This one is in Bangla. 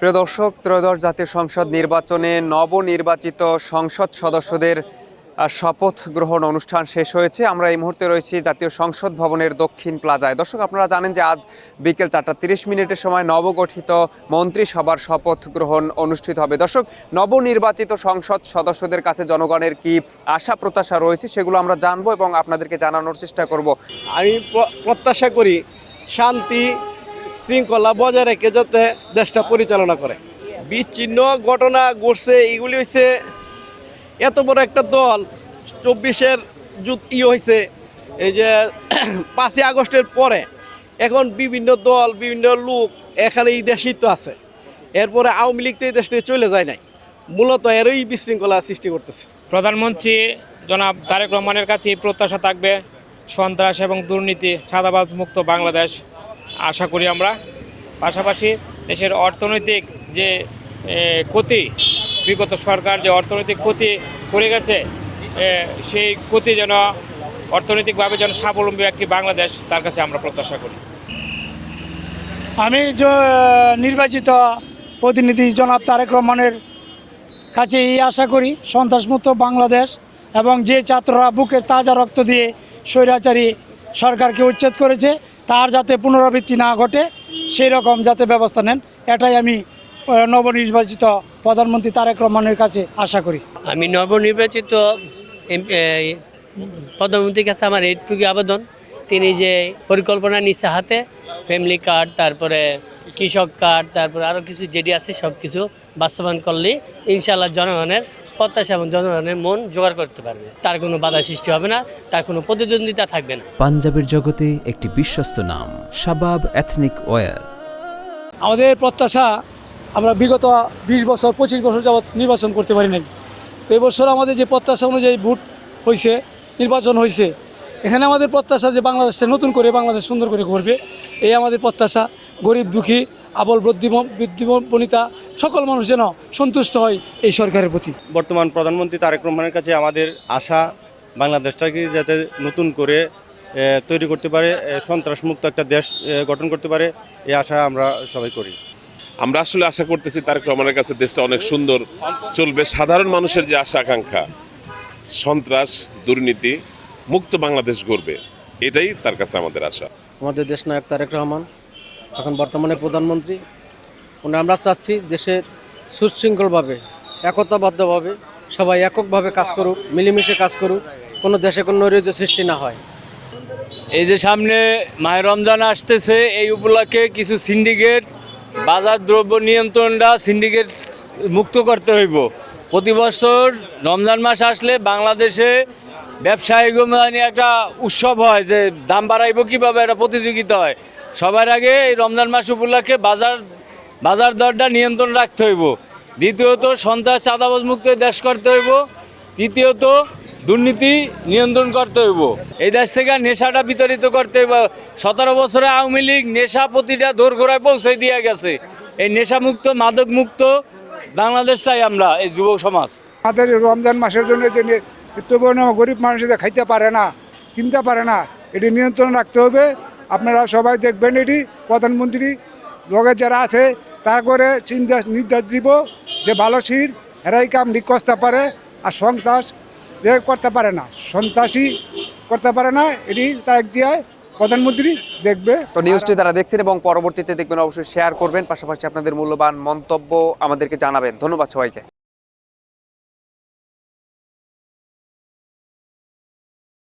প্রিয় দর্শক, ত্রয়োদশ জাতীয় সংসদ নির্বাচনে নবনির্বাচিত সংসদ সদস্যদের শপথ গ্রহণ অনুষ্ঠান শেষ হয়েছে। আমরা এই মুহূর্তে রয়েছি জাতীয় সংসদ ভবনের দক্ষিণ প্লাজায়। দর্শক, আপনারা জানেন যে আজ বিকেল 4:30 সময় নবগঠিত মন্ত্রিসভার শপথ গ্রহণ অনুষ্ঠিত হবে। দর্শক, নবনির্বাচিত সংসদ সদস্যদের কাছে জনগণের কি আশা প্রত্যাশা রয়েছে সেগুলো আমরা জানবো এবং আপনাদেরকে জানানোর চেষ্টা করব। আমি প্রত্যাশা করি শান্তি শৃঙ্খলা বজায় রেখে যাতে দেশটা পরিচালনা করে। বিচ্ছিন্ন ঘটনা ঘটছে, এগুলি হয়েছে এত বড় একটা দল 24-এর হয়েছে, এই যে 5ই আগস্টের পরে এখন বিভিন্ন দল বিভিন্ন লোক এখানে এই দেশেই তো আছে। এরপরে আওয়ামী লীগ তো এই দেশ থেকে চলে যায় নাই, মূলত এরই বিশৃঙ্খলা সৃষ্টি করতেছে। প্রধানমন্ত্রী জনাব তারেক রহমানের কাছে প্রত্যাশা থাকবে সন্ত্রাস এবং দুর্নীতি ছাদাবাজ মুক্ত বাংলাদেশ আশা করি আমরা। পাশাপাশি দেশের অর্থনৈতিক যে ক্ষতি, বিগত সরকার যে অর্থনৈতিক ক্ষতি করে গেছে, সেই ক্ষতি যেন অর্থনৈতিকভাবে যেন স্বাবলম্বী একটি বাংলাদেশ, তার কাছে আমরা প্রত্যাশা করি। আমি নির্বাচিত প্রতিনিধি জনাব তারেক রহমানের কাছে এই আশা করি সন্ত্রাসমুক্ত বাংলাদেশ এবং যে ছাত্ররা বুকের তাজা রক্ত দিয়ে স্বৈরাচারী সরকারকে উচ্ছেদ করেছে তার যাতে পুনরাবৃত্তি না ঘটে সেই রকম যাতে ব্যবস্থা নেন, এটাই আমি নবনির্বাচিত প্রধানমন্ত্রী তারেক রহমানের কাছে আশা করি। আমি নবনির্বাচিত প্রধানমন্ত্রীর কাছে আমার এইটুকু আবেদন, তিনি যে পরিকল্পনা নিচ্ছে হাতে, ফ্যামিলি কার্ড, তারপরে কৃষক কার্ড, তারপরে আরও কিছু যেটি আছে সব কিছু বাস্তবায়ন করলেই ইনশাআল্লাহ জনগণের প্রত্যাশা এবং জনগণের মন জোগাড় করতে পারবে। তার কোনো বাধা সৃষ্টি হবে না, তার কোনো প্রতিদ্বন্দ্বিতা থাকবে না। পাঞ্জাবের জগতে একটি বিশ্বস্ত নাম শাবাব এথনিক ওয়্যার। আমাদের প্রত্যাশা, আমরা বিগত 20 বছর 25 বছর যাবৎ নির্বাচন করতে পারি নাই। তো এবছর আমাদের যে প্রত্যাশা অনুযায়ী ভোট হয়েছে, নির্বাচন হয়েছে, এখানে আমাদের প্রত্যাশা যে বাংলাদেশটা নতুন করে বাংলাদেশ সুন্দর করে করবে, এই আমাদের প্রত্যাশা। গরিব দুঃখী আবল বনিতা সকল মানুষ যেন সন্তুষ্ট হয় এই সরকারের প্রতি। বর্তমান প্রধানমন্ত্রী তারেক রহমানের কাছে আমাদের আশা বাংলাদেশটাকে যাতে নতুন করে তৈরি করতে পারে, সন্ত্রাসমুক্ত একটা দেশ গঠন করতে পারে, এই আশা আমরা সবাই করি। আমরা আসলে আশা করতেছি তারেক রহমানের কাছে দেশটা অনেক সুন্দর চলবে। সাধারণ মানুষের যে আশা আকাঙ্ক্ষা, সন্ত্রাস দুর্নীতি মুক্ত বাংলাদেশ গড়বে, এটাই তার কাছে আমাদের আশা। আমাদের দেশ নায়ক তারেক রহমান এখন বর্তমানে প্রধানমন্ত্রী, আমরা চাচ্ছি দেশের সুশৃঙ্খলভাবে একতাবদ্ধভাবে সবাই এককভাবে কাজ করুক, মিলেমিশে কাজ করুক, কোনো দেশে কোনো নৈরাজ্য সৃষ্টি না হয়। এই যে সামনে মাহে রমজান আসতেছে, এই উপলক্ষে কিছু সিন্ডিকেট বাজার দ্রব্য নিয়ন্ত্রণটা সিন্ডিকেট মুক্ত করতে হইব। প্রতি বছর রমজান মাস আসলে বাংলাদেশে ব্যবসায়িক একটা উৎসব হয় যে দাম বাড়াইব কীভাবে, একটা প্রতিযোগিতা হয়। সবার আগে এই রমজান মাস উপলক্ষে বাজার দরটা নিয়ন্ত্রণ রাখতে হইব। দ্বিতীয়ত সন্ত্রাস চাঁদাবাজ মুক্ত দেশ করতে হইব। তৃতীয়ত দুর্নীতি নিয়ন্ত্রণ করতে হইব। এই দেশ থেকে নেশাটা বিতাড়িত করতে হইব। 17 বছরে আওয়ামী লীগ নেশা প্রতিটা দোরগোড়ায় পৌঁছে দিয়ে গেছে। এই নেশামুক্ত মাদক মুক্ত বাংলাদেশ চাই আমরা, এই যুব সমাজ। আমাদের রমজান মাসের জন্য যে গরিব মানুষ যে খাইতে পারে না, কিনতে পারে না, এটি নিয়ন্ত্রণ রাখতে হবে। আপনারা সবাই দেখবেন, এটি প্রধানমন্ত্রী লগে যারা আছে তার করে চিন্তা নির্দেশ দিব যে ভালো শির এরাই কাম ঠিক করতে পারে, আর সন্ত্রাস যে করতে পারে না, সন্ত্রাসী করতে পারে না, এটি তার জিয়ায় প্রধানমন্ত্রী দেখবে। তো নিউজটি তারা দেখছেন এবং পরবর্তীতে দেখবেন, অবশ্যই শেয়ার করবেন, পাশাপাশি আপনাদের মূল্যবান মন্তব্য আমাদেরকে জানাবেন। ধন্যবাদ সবাইকে।